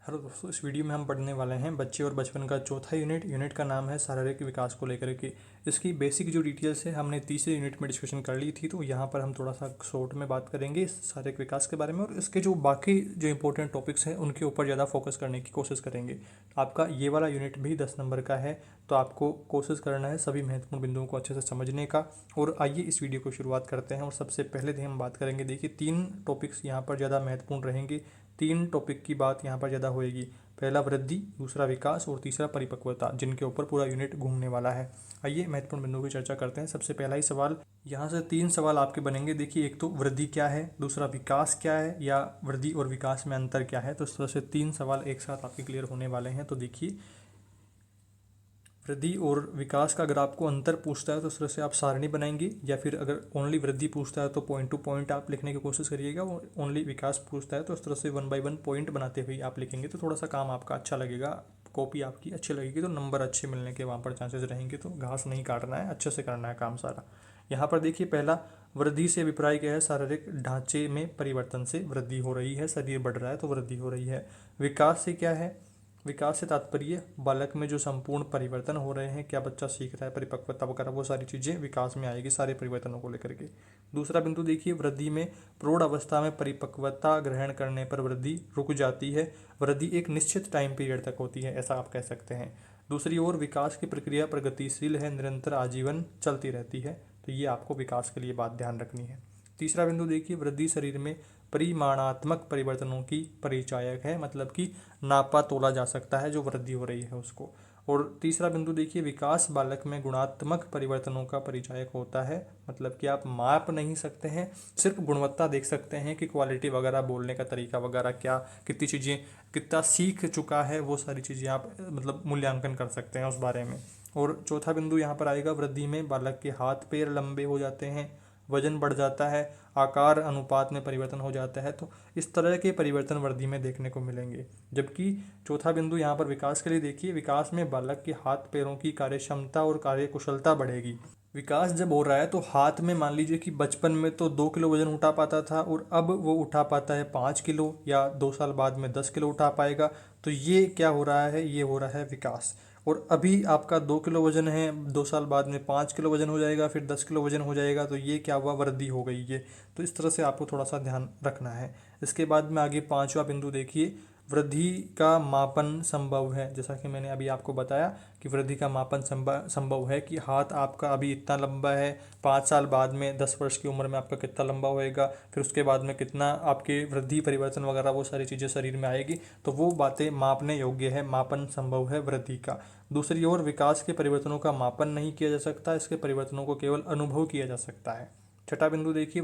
Hello दोस्तों, इस video में हम पढ़ने वाले हैं बच्चे और बचपन का चौथा यूनिट का नाम है शारीरिक विकास को लेकर के। इसकी बेसिक जो डिटेल्स है हमने तीसरे यूनिट में डिस्कशन कर ली थी, तो यहाँ पर हम थोड़ा सा शॉर्ट में बात करेंगे इस शारीरिक विकास के बारे में, और इसके जो बाकी जो इंपॉर्टेंट टॉपिक्स हैं उनके ऊपर ज़्यादा फोकस करने की कोशिश करेंगे। आपका ये वाला यूनिट भी 10 नंबर का है, तो आपको कोशिश करना है सभी महत्वपूर्ण बिंदुओं को अच्छे से समझने का। और आइए इस वीडियो को शुरुआत करते हैं। और सबसे पहले हम बात करेंगे, देखिए 3 टॉपिक्स यहाँ पर ज़्यादा महत्वपूर्ण रहेंगे। 3 टॉपिक की बात यहाँ पर ज़्यादा होएगी। पहला वृद्धि, दूसरा विकास और तीसरा परिपक्वता, जिनके ऊपर पूरा यूनिट घूमने वाला है। आइए महत्वपूर्ण बिंदुओं की चर्चा करते हैं। सबसे पहला ही सवाल, यहाँ से 3 सवाल आपके बनेंगे। देखिए, एक तो वृद्धि क्या है, दूसरा विकास क्या है, या वृद्धि और विकास में अंतर क्या है। तो इस तरह से 3 सवाल एक साथ आपके क्लियर होने वाले हैं। तो देखिए, वृद्धि और विकास का अगर आपको अंतर पूछता है तो उस तरह से आप सारणी बनाएंगे, या फिर अगर ओनली वृद्धि पूछता है तो पॉइंट टू पॉइंट आप लिखने की कोशिश करिएगा। और ओनली विकास पूछता है तो इस तरह से 1 बाय 1 पॉइंट बनाते हुए आप लिखेंगे, तो थोड़ा सा काम आपका अच्छा लगेगा, कॉपी आपकी अच्छी लगेगी, तो नंबर अच्छे मिलने के वहाँ पर चांसेस रहेंगे। तो घास नहीं काटना है, अच्छे से करना है काम सारा। यहाँ पर देखिए, पहला वृद्धि से अभिप्राय क्या है, शारीरिक ढांचे में परिवर्तन से वृद्धि हो रही है, शरीर बढ़ रहा है तो वृद्धि हो रही है। विकास से क्या है, विकास से तात्पर्य बालक में जो संपूर्ण परिवर्तन हो रहे हैं, क्या बच्चा सीख रहा है, परिपक्वता वगैरह, वो सारी चीज़ें विकास में आएगी, सारे परिवर्तनों को लेकर के। दूसरा बिंदु देखिए, वृद्धि में प्रौढ़ अवस्था में परिपक्वता ग्रहण करने पर वृद्धि रुक जाती है। वृद्धि एक निश्चित टाइम पीरियड तक होती है, ऐसा आप कह सकते हैं। दूसरी ओर विकास की प्रक्रिया प्रगतिशील है, निरंतर आजीवन चलती रहती है। तो ये आपको विकास के लिए बात ध्यान रखनी है। तीसरा बिंदु देखिए, वृद्धि शरीर में परिमाणात्मक परिवर्तनों की परिचायक है, मतलब कि नापा तोला जा सकता है जो वृद्धि हो रही है उसको। और तीसरा बिंदु देखिए, विकास बालक में गुणात्मक परिवर्तनों का परिचायक होता है, मतलब कि आप माप नहीं सकते हैं, सिर्फ गुणवत्ता देख सकते हैं कि क्वालिटी वगैरह, बोलने का तरीका वगैरह, क्या कितनी चीज़ें, कितना सीख चुका है, वो सारी चीज़ें आप मतलब मूल्यांकन कर सकते हैं उस बारे में। और चौथा बिंदु यहाँ पर आएगा, वृद्धि में बालक के हाथ पैर लंबे हो जाते हैं, वजन बढ़ जाता है, आकार अनुपात में परिवर्तन हो जाता है। तो इस तरह के परिवर्तन वृद्धि में देखने को मिलेंगे। जबकि चौथा बिंदु यहाँ पर विकास के लिए देखिए, विकास में बालक के हाथ पैरों की कार्यक्षमता और कार्यकुशलता बढ़ेगी। विकास जब हो रहा है तो हाथ में मान लीजिए कि बचपन में तो 2 किलो वजन उठा पाता था, और अब वो उठा पाता है 5 किलो, या 2 साल बाद में 10 किलो उठा पाएगा। तो ये क्या हो रहा है, ये हो रहा है विकास। और अभी आपका 2 किलो वजन है, 2 साल बाद में 5 किलो वजन हो जाएगा, फिर 10 किलो वजन हो जाएगा, तो ये क्या हुआ, वृद्धि हो गई ये। तो इस तरह से आपको थोड़ा सा ध्यान रखना है। इसके बाद में आगे पांचवा बिंदु देखिए, वृद्धि का मापन संभव है। जैसा कि मैंने अभी आपको बताया कि वृद्धि का मापन संभव है, कि हाथ आपका अभी इतना लंबा है, 5 साल बाद में 10 वर्ष की उम्र में आपका कितना लंबा होएगा, फिर उसके बाद में कितना आपके वृद्धि परिवर्तन वगैरह, वो सारी चीज़ें शरीर में आएगी। तो वो बातें मापने योग्य है, मापन संभव है वृद्धि का। दूसरी ओर विकास के परिवर्तनों का मापन नहीं किया जा सकता, इसके परिवर्तनों को केवल अनुभव किया जा सकता है। छठा बिंदु देखिए,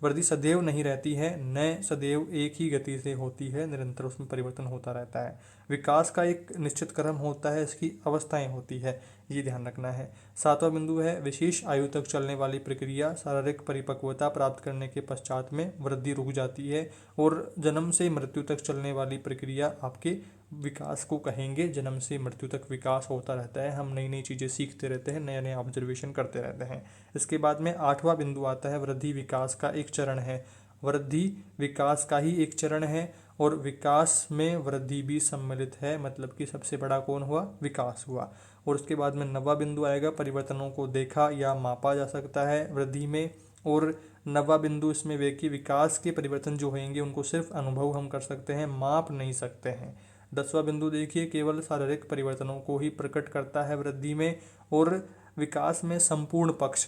वृद्धि सदैव नहीं रहती है, न सदैव एक ही गति से होती है, निरंतर उसमें परिवर्तन होता रहता है। विकास का एक निश्चित क्रम होता है, इसकी अवस्थाएं होती है, ये ध्यान रखना है। सातवां बिंदु है, विशेष आयु तक चलने वाली प्रक्रिया शारीरिक परिपक्वता प्राप्त करने के पश्चात में वृद्धि रुक जाती है। और जन्म से मृत्यु तक चलने वाली प्रक्रिया आपके विकास को कहेंगे। जन्म से मृत्यु तक विकास होता रहता है, हम नई नई चीज़ें सीखते रहते हैं, नए नए ऑब्जर्वेशन करते रहते हैं। इसके बाद में आठवां बिंदु आता है, वृद्धि विकास का एक चरण है। वृद्धि विकास का ही एक चरण है, और विकास में वृद्धि भी सम्मिलित है, मतलब कि सबसे बड़ा कौन हुआ, विकास हुआ। और उसके बाद में नवा बिंदु आएगा, परिवर्तनों को देखा या मापा जा सकता है वृद्धि में। और नवा बिंदु इसमें वे कि विकास के परिवर्तन जो होंगे उनको सिर्फ अनुभव हम कर सकते हैं, माप नहीं सकते हैं। 10वां बिंदु देखिए, केवल शारीरिक परिवर्तनों को ही प्रकट करता है वृद्धि में। और विकास में संपूर्ण पक्ष,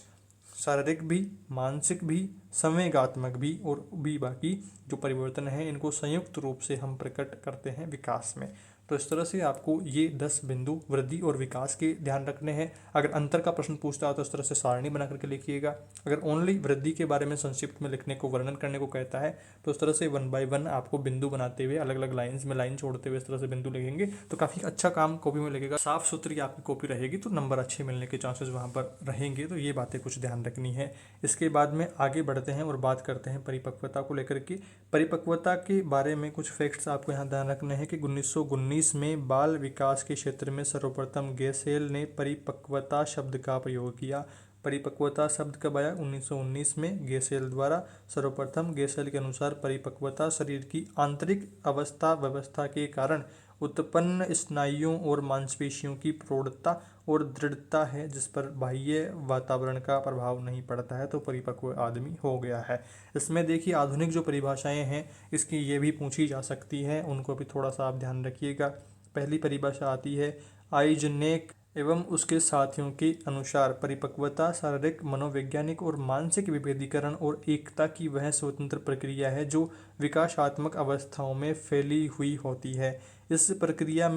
शारीरिक भी, मानसिक भी, संवेगात्मक भी, और भी बाकी जो परिवर्तन है, इनको संयुक्त रूप से हम प्रकट करते हैं विकास में। तो इस तरह से आपको ये 10 बिंदु वृद्धि और विकास के ध्यान रखने हैं। अगर अंतर का प्रश्न पूछता है तो इस तरह से सारणी बना करके लिखिएगा। अगर ओनली वृद्धि के बारे में संक्षिप्त में लिखने को, वर्णन करने को कहता है, तो इस तरह से 1 बाय 1 आपको बिंदु बनाते हुए, अलग अलग लाइन्स में लाइन छोड़ते हुए इस तरह से बिंदु लिखेंगे, तो काफ़ी अच्छा काम कॉपी में लगेगा, साफ सुथरी आपकी कॉपी रहेगी, तो नंबर अच्छे मिलने के चांसेस वहाँ पर रहेंगे। तो ये बातें कुछ ध्यान रखनी है। इसके बाद में आगे बढ़ते हैं और बात करते हैं परिपक्वता को लेकर के। परिपक्वता के बारे में कुछ फैक्ट्स आपको यहाँ ध्यान रखने हैं कि 1919 में बाल विकास के क्षेत्र में सर्वप्रथम गेसेल ने परिपक्वता शब्द का प्रयोग किया। परिपक्वता शब्द कब आया? 1919 में गेसेल द्वारा सर्वप्रथम। गेसेल के अनुसार परिपक्वता शरीर की आंतरिक अवस्था व्यवस्था के कारण उत्पन्न स्नायुओं और मांसपेशियों की प्रौढ़ता और दृढ़ता है, जिस पर बाह्य वातावरण का प्रभाव नहीं पड़ता है, तो परिपक्व आदमी हो गया है। इसमें देखिए आधुनिक जो परिभाषाएं हैं इसकी ये भी पूछी जा सकती हैं, उनको भी थोड़ा सा आप ध्यान रखिएगा। पहली परिभाषा आती है आइजनेक एवं उसके साथियों के अनुसार परिपक्वता शारीरिक, मनोवैज्ञानिक और मानसिक विभेदीकरण और एकता की वह स्वतंत्र प्रक्रिया है जो विकासात्मक अवस्थाओं में फैली हुई होती है। इस प्रक्रिया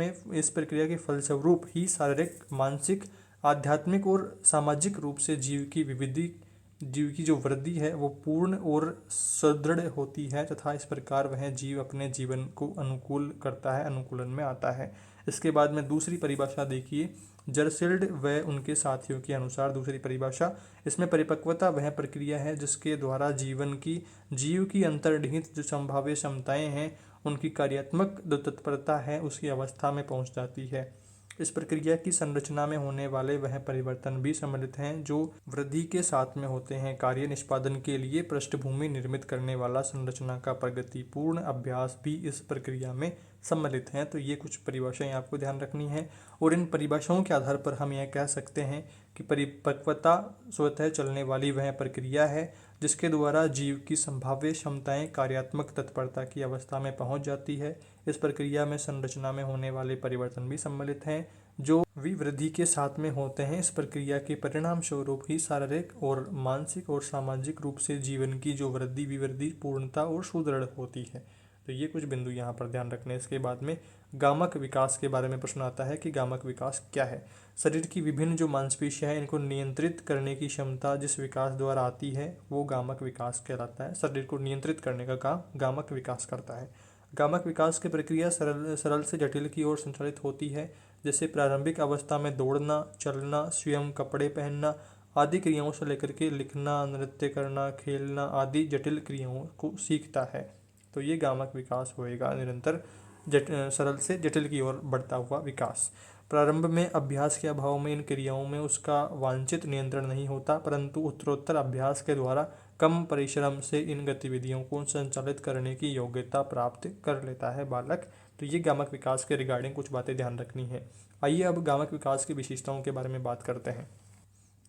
के फलस्वरूप ही शारीरिक, मानसिक, आध्यात्मिक और सामाजिक रूप से जीव की जो वृद्धि है वो पूर्ण और सुदृढ़ होती है तथा इस प्रकार वह जीव अपने जीवन को अनुकूल करता है, अनुकूलन में आता है। इसके बाद में दूसरी परिभाषा देखिए जरसील्ड व उनके साथियों के अनुसार। दूसरी परिभाषा, इसमें परिपक्वता वह प्रक्रिया है जिसके द्वारा जीव की अंतर्निहित जो संभाव्य क्षमताएं हैं उनकी कार्यात्मक जो तत्परता है उसकी अवस्था में पहुंच जाती है। इस प्रक्रिया की संरचना में होने वाले वह परिवर्तन भी सम्मिलित हैं जो वृद्धि के साथ में होते हैं। कार्य निष्पादन के लिए पृष्ठभूमि निर्मित करने वाला संरचना का प्रगतिपूर्ण अभ्यास भी इस प्रक्रिया में सम्मिलित हैं। तो ये कुछ परिभाषाएं आपको ध्यान रखनी है और इन परिभाषाओं के आधार पर हम यह कह सकते हैं कि परिपक्वता स्वतः चलने वाली वह प्रक्रिया है जिसके द्वारा जीव की संभाव्य क्षमताएं कार्यात्मक तत्परता की अवस्था में पहुंच जाती है। इस प्रक्रिया में संरचना में होने वाले परिवर्तन भी सम्मिलित हैं जो विवृद्धि के साथ में होते हैं। इस प्रक्रिया के परिणाम स्वरूप ही शारीरिक और मानसिक और सामाजिक रूप से जीवन की जो विवृद्धि, पूर्णता और सुदृढ़ होती है। तो ये कुछ बिंदु यहाँ पर ध्यान रखने। इसके बाद में गामक विकास के बारे में प्रश्न आता है कि गामक विकास क्या है। शरीर की विभिन्न जो मांसपेशियां हैं इनको नियंत्रित करने की क्षमता जिस विकास द्वारा आती है वो गामक विकास कहलाता है। शरीर को नियंत्रित करने का काम गामक विकास करता है। गामक विकास की प्रक्रिया सरल से जटिल की ओर संचालित होती है। जैसे प्रारंभिक अवस्था में दौड़ना, चलना, स्वयं कपड़े पहनना आदि क्रियाओं से लेकर के लिखना, नृत्य करना, खेलना आदि जटिल क्रियाओं को सीखता है। तो ये गामक विकास होएगा, निरंतर सरल से जटिल की ओर बढ़ता हुआ विकास। प्रारंभ में अभ्यास के अभाव में इन क्रियाओं में उसका वांछित नियंत्रण नहीं होता, परंतु उत्तरोत्तर अभ्यास के द्वारा कम परिश्रम से इन गतिविधियों को संचालित करने की योग्यता प्राप्त कर लेता है बालक। तो ये गामक विकास के रिगार्डिंग कुछ बातें ध्यान रखनी है। आइए अब गामक विकास की विशेषताओं के बारे में बात करते हैं।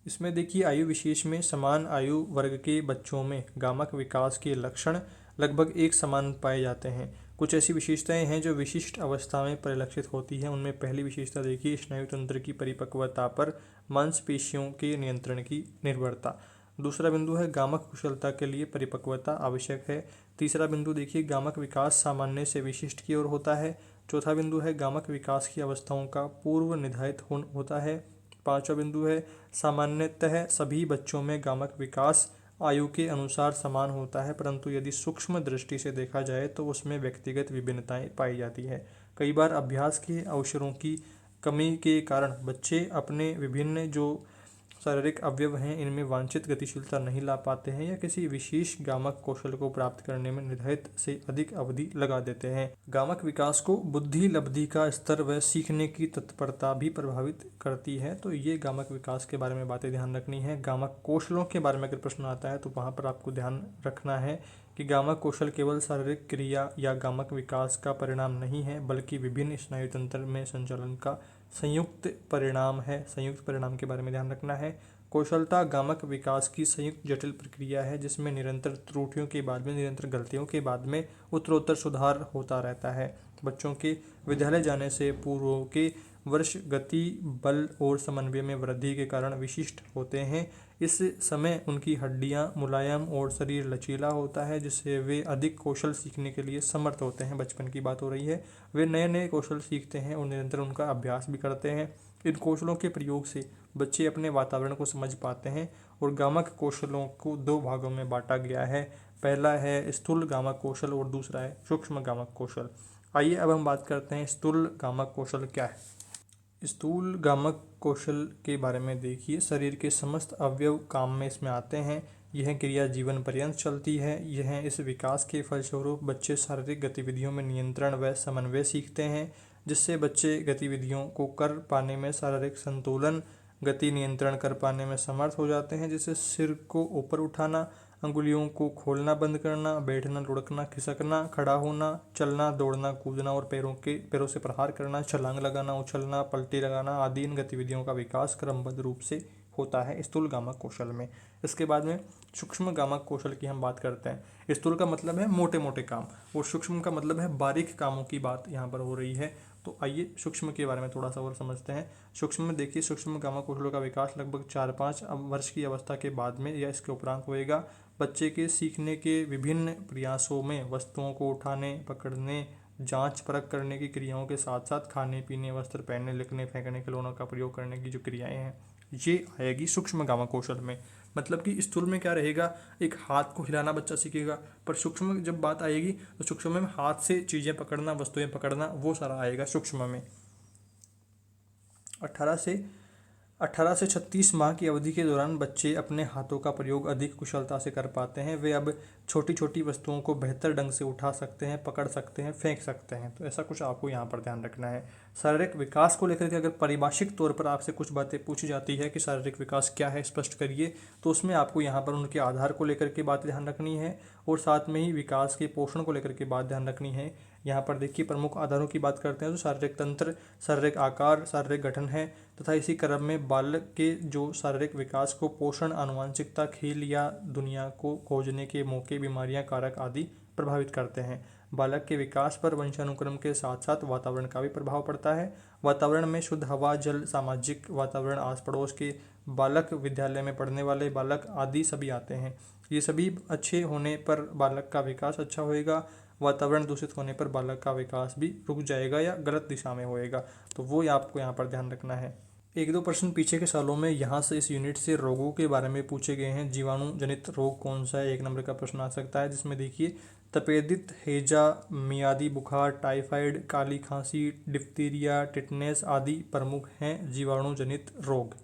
इसमें देखिए आयु विशेष में समान आयु वर्ग के बच्चों में गामक विकास के लक्षण लगभग एक समान पाए जाते हैं। कुछ ऐसी विशेषताएं हैं जो विशिष्ट अवस्था में परिलक्षित होती हैं। उनमें पहली विशेषता देखिए स्नायु तंत्र की परिपक्वता पर मांसपेशियों के नियंत्रण की निर्भरता। दूसरा बिंदु है गामक कुशलता के लिए परिपक्वता आवश्यक है। तीसरा बिंदु देखिए गामक विकास सामान्य से विशिष्ट की ओर होता है। चौथा बिंदु है गामक विकास की अवस्थाओं का पूर्व निर्धारित होता है। पांचवा बिंदु है सामान्यतः सभी बच्चों में गामक विकास आयु के अनुसार समान होता है, परंतु यदि सूक्ष्म दृष्टि से देखा जाए तो उसमें व्यक्तिगत विभिन्नताएं पाई जाती है। कई बार अभ्यास के अवसरों की कमी के कारण बच्चे अपने विभिन्न जो शारीरिक अवयव हैं इनमें वांछित गतिशीलता नहीं ला पाते हैं या किसी विशेष गामक कौशल को प्राप्त करने में निर्धारित से अधिक अवधि लगा देते हैं। गामक विकास को बुद्धि लब्धि का स्तर व सीखने की तत्परता भी प्रभावित करती है। तो ये गामक विकास के बारे में बातें ध्यान रखनी है। गामक कौशलों के बारे में अगर प्रश्न आता है तो वहाँ पर आपको ध्यान रखना है कि गामक कौशल केवल शारीरिक क्रिया या गामक विकास का परिणाम नहीं है, बल्कि विभिन्न स्नायु तंत्र में संचालन का संयुक्त परिणाम है। संयुक्त परिणाम के बारे में ध्यान रखना है। कौशलता गामक विकास की संयुक्त जटिल प्रक्रिया है जिसमें निरंतर त्रुटियों के बाद में, निरंतर गलतियों के बाद में उत्तरोत्तर सुधार होता रहता है। बच्चों के विद्यालय जाने से पूर्व के वर्ष गति, बल और समन्वय में वृद्धि के कारण विशिष्ट होते हैं। इस समय उनकी हड्डियां मुलायम और शरीर लचीला होता है जिससे वे अधिक कौशल सीखने के लिए समर्थ होते हैं। बचपन की बात हो रही है। वे नए नए कौशल सीखते हैं और निरंतर उनका अभ्यास भी करते हैं। इन कौशलों के प्रयोग से बच्चे अपने वातावरण को समझ पाते हैं और गामक कौशलों को दो भागों में बांटा गया है। पहला है स्थूल गामक कौशल और दूसरा है सूक्ष्म गामक कौशल। आइए अब हम बात करते हैं स्थूल गामक कौशल क्या है। स्थूल गामक कौशल के बारे में देखिए शरीर के समस्त अवयव काम में इसमें आते हैं। यह क्रिया जीवन पर्यंत चलती है। यह इस विकास के फलस्वरूप बच्चे शारीरिक गतिविधियों में नियंत्रण व समन्वय सीखते हैं जिससे बच्चे गतिविधियों को कर पाने में शारीरिक संतुलन गति नियंत्रण कर पाने में समर्थ हो जाते हैं, जैसे सिर को ऊपर उठाना, अंगुलियों को खोलना बंद करना, बैठना, लुढ़कना, खिसकना, खड़ा होना, चलना, दौड़ना, कूदना और पैरों से प्रहार करना, छलांग लगाना, उछलना, पलटी लगाना आदि इन गतिविधियों का विकास क्रमबद्ध रूप से होता है स्थूल गामक कौशल में। इसके बाद में सूक्ष्म गामक कौशल की हम बात करते हैं। स्थूल का मतलब है मोटे मोटे काम और सूक्ष्म का मतलब है बारीक कामों की बात यहाँ पर हो रही है। तो आइए सूक्ष्म के बारे में थोड़ा सा और समझते हैं। सूक्ष्म में देखिए, सूक्ष्म गामक कौशलों का विकास लगभग 4-5 वर्ष की अवस्था के बाद में या इसके उपरांत होएगा। बच्चे के सीखने के विभिन्न प्रयासों में वस्तुओं को उठाने, पकड़ने, जांच परख करने की क्रियाओं के साथ साथ खाने पीने, वस्त्र पहनने, लिखने, फेंकने, खिलौनों का प्रयोग करने की जो क्रियाएं हैं ये आएगी सूक्ष्म गामक कौशल में। मतलब कि स्थूल में क्या रहेगा, एक हाथ को हिलाना बच्चा सीखेगा, पर सूक्ष्म में जब बात आएगी तो सूक्ष्म में हाथ से चीज़ें पकड़ना, वस्तुएं पकड़ना, वो सारा आएगा सूक्ष्म में। 18 से 36 माह की अवधि के दौरान बच्चे अपने हाथों का प्रयोग अधिक कुशलता से कर पाते हैं। वे अब छोटी छोटी वस्तुओं को बेहतर ढंग से उठा सकते हैं, पकड़ सकते हैं, फेंक सकते हैं। तो ऐसा कुछ आपको यहाँ पर ध्यान रखना है। शारीरिक विकास को लेकर के अगर पारिभाषिक तौर पर आपसे कुछ बातें पूछी जाती है कि शारीरिक विकास क्या है, स्पष्ट करिए, तो उसमें आपको यहाँ पर उनके आधार को लेकर के बात ध्यान रखनी है और साथ में ही विकास के पोषण को लेकर के बात ध्यान रखनी है। यहाँ पर देखिए प्रमुख आधारों की बात करते हैं तो शारीरिक तंत्र, शारीरिक आकार, शारीरिक गठन है तथा इसी क्रम में बालक के जो शारीरिक विकास को पोषण, आनुवंशिकता, खेल या दुनिया को खोजने के मौके, बीमारियां, कारक आदि प्रभावित करते हैं। बालक के विकास पर वंशानुक्रम के साथ साथ वातावरण का भी प्रभाव पड़ता है। वातावरण में शुद्ध हवा, जल, सामाजिक वातावरण, आस पड़ोस के बालक, विद्यालय में पढ़ने वाले बालक आदि सभी आते हैं। ये सभी अच्छे होने पर बालक का विकास अच्छा होएगा। वातावरण दूषित होने पर बालक का विकास भी रुक जाएगा या गलत दिशा में होएगा। तो वो आपको यहाँ पर ध्यान रखना है। 1-2 प्रश्न पीछे के सालों में यहाँ से इस यूनिट से रोगों के बारे में पूछे गए हैं। जीवाणु जनित रोग कौन सा है, 1 नंबर का प्रश्न आ सकता है, जिसमें देखिए तपेदिक, हैजा, मियादी बुखार, टाइफाइड, काली खांसी, डिप्थीरिया, टिटनेस आदि प्रमुख हैं जीवाणु जनित रोग।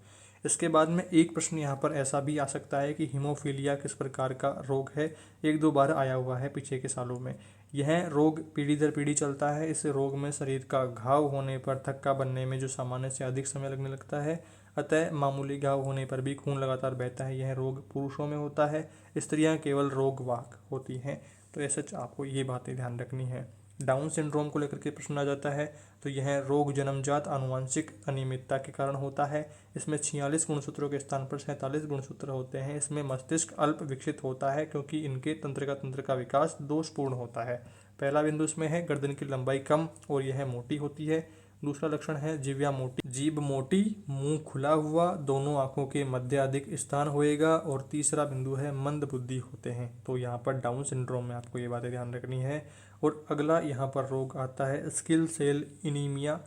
इसके बाद में एक प्रश्न यहाँ पर ऐसा भी आ सकता है कि हीमोफीलिया किस प्रकार का रोग है, 1-2 बार आया हुआ है पीछे के सालों में। यह रोग पीढ़ी दर पीढ़ी चलता है। इस रोग में शरीर का घाव होने पर थक्का बनने में जो सामान्य से अधिक समय लगने लगता है, अतः मामूली घाव होने पर भी खून लगातार बहता है। यह रोग पुरुषों में होता है, स्त्रियां केवल रोगवाहक होती हैं। तो ऐसे आपको ये बातें ध्यान रखनी है। डाउन सिंड्रोम को लेकर के प्रश्न आ जाता है तो यह रोग जन्मजात आनुवंशिक अनियमितता के कारण होता है। इसमें 46 गुणसूत्रों के स्थान पर 47 गुणसूत्र होते हैं। इसमें मस्तिष्क अल्प विकसित होता है क्योंकि इनके तंत्र का विकास दोषपूर्ण होता है। पहला बिंदु इसमें है गर्दन की लंबाई कम और यह मोटी होती है। दूसरा लक्षण है जीभ मोटी, मुंह खुला हुआ, दोनों आंखों के मध्य अधिक स्थान होएगा। और तीसरा बिंदु है मंद बुद्धि होते हैं। तो यहाँ पर डाउन सिंड्रोम में आपको ये बातें ध्यान रखनी है। और अगला यहाँ पर रोग आता है स्किल सेल एनीमिया,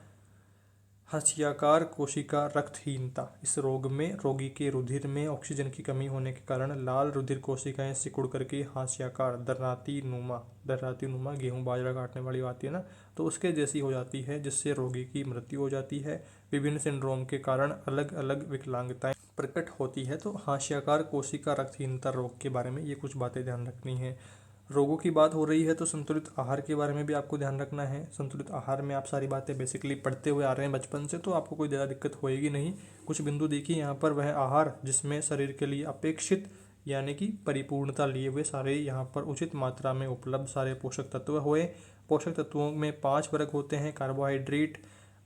हाशियाकार कोशिका रक्तहीनता। इस रोग में रोगी के रुधिर में ऑक्सीजन की कमी होने के कारण लाल रुधिर कोशिकाएं सिकुड़ करके हाशियाकार दर्राती नुमा गेहूं बाजरा काटने वाली आती है ना, तो उसके जैसी हो जाती है, जिससे रोगी की मृत्यु हो जाती है। विभिन्न सिंड्रोम के कारण अलग अलग विकलांगताएं प्रकट होती है। तो हाशियाकार कोशिका रक्तहीनता रोग के बारे में ये कुछ बातें ध्यान रखनी है। रोगों की बात हो रही है तो संतुलित आहार के बारे में भी आपको ध्यान रखना है। संतुलित आहार में आप सारी बातें बेसिकली पढ़ते हुए आ रहे हैं बचपन से, तो आपको कोई ज़्यादा दिक्कत होएगी नहीं। कुछ बिंदु देखिए यहाँ पर, वह आहार जिसमें शरीर के लिए अपेक्षित यानी कि परिपूर्णता लिए हुए सारे यहाँ पर उचित मात्रा में उपलब्ध सारे पोषक तत्व हुए। पोषक तत्वों में 5 वर्ग होते हैं: कार्बोहाइड्रेट,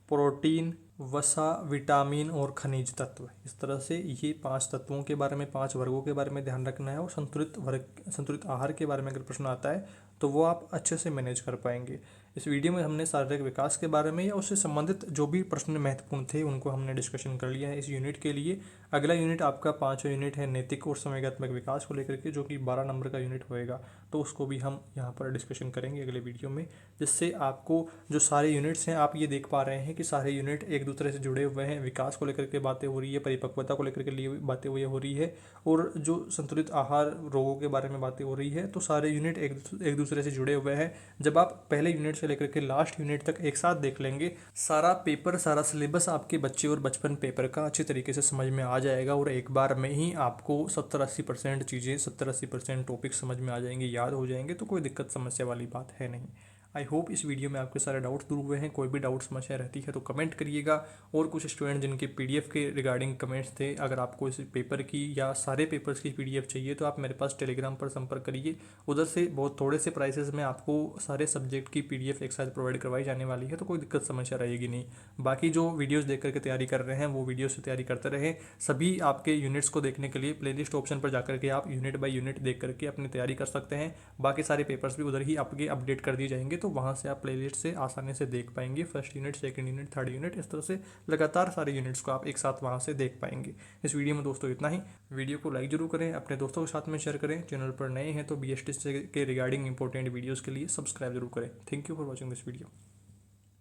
प्रोटीन, वसा, विटामिन और खनिज तत्व। इस तरह से ये 5 तत्वों के बारे में, 5 वर्गों के बारे में ध्यान रखना है। और संतुलित आहार के बारे में अगर प्रश्न आता है तो वो आप अच्छे से मैनेज कर पाएंगे। इस वीडियो में हमने शारीरिक विकास के बारे में या उससे संबंधित जो भी प्रश्न महत्वपूर्ण थे उनको हमने डिस्कशन कर लिया है इस यूनिट के लिए। अगला यूनिट आपका 5वां यूनिट है नैतिक और संवेगात्मक विकास को लेकर के, जो कि 12 नंबर का यूनिट होएगा। तो उसको भी हम यहाँ पर डिस्कशन करेंगे अगले वीडियो में, जिससे आपको जो सारे यूनिट्स हैं आप ये देख पा रहे हैं कि सारे यूनिट एक दूसरे से जुड़े हुए हैं। विकास को लेकर के बातें हो रही है, परिपक्वता को लेकर के लिए बातें हो रही है, और जो संतुलित आहार, रोगों के बारे में बातें हो रही है। तो सारे यूनिट एक दूसरे से जुड़े हुए हैं। जब आप पहले यूनिट से लेकर के लास्ट यूनिट तक एक साथ देख लेंगे, सारा पेपर, सारा सिलेबस आपके बच्चे और बचपन पेपर का अच्छी तरीके से समझ में आ जाएगा। और एक बार में ही आपको 70-80% चीज़ें, 70-80% टॉपिक समझ में आ जाएंगे, याद हो जाएंगे। तो कोई दिक्कत समस्या वाली बात है नहीं। आई होप इस वीडियो में आपके सारे डाउट्स दूर हुए हैं। कोई भी डाउट समस्या रहती है तो कमेंट करिएगा। और कुछ स्टूडेंट जिनके पीडीएफ के रिगार्डिंग कमेंट्स थे, अगर आपको इस पेपर की या सारे पेपर्स की पीडीएफ चाहिए तो आप मेरे पास टेलीग्राम पर संपर्क करिए। उधर से बहुत थोड़े से प्राइसेस में आपको सारे सब्जेक्ट की पीडीएफ एक साथ प्रोवाइड करवाई जाने वाली है, तो कोई दिक्कत समस्या रहेगी नहीं। बाकी जो वीडियोज़ देख करके तैयारी कर रहे हैं वो वीडियो से तैयारी करते रहें। सभी आपके यूनिट्स को देखने के लिए प्लेलिस्ट ऑप्शन पर जाकर के आप यूनिट बाय यूनिट देख करके अपनी तैयारी कर सकते हैं। बाकी सारे पेपर्स भी उधर ही आपके अपडेट कर दिए जाएंगे, तो वहाँ से आप प्लेलिस्ट से आसानी से देख पाएंगे। First unit, second unit, third unit, इस तरह से लगातार सारे यूनिट्स को आप एक साथ वहाँ से देख पाएंगे। इस वीडियो में दोस्तों इतना ही। वीडियो को लाइक जरूर करें, अपने दोस्तों के साथ में शेयर करें। चैनल पर नए हैं तो BST के रिगार्डिंग इंपॉर्टेंट वीडियोज़ के लिए सब्सक्राइब जरूर करें। Thank you for watching this video.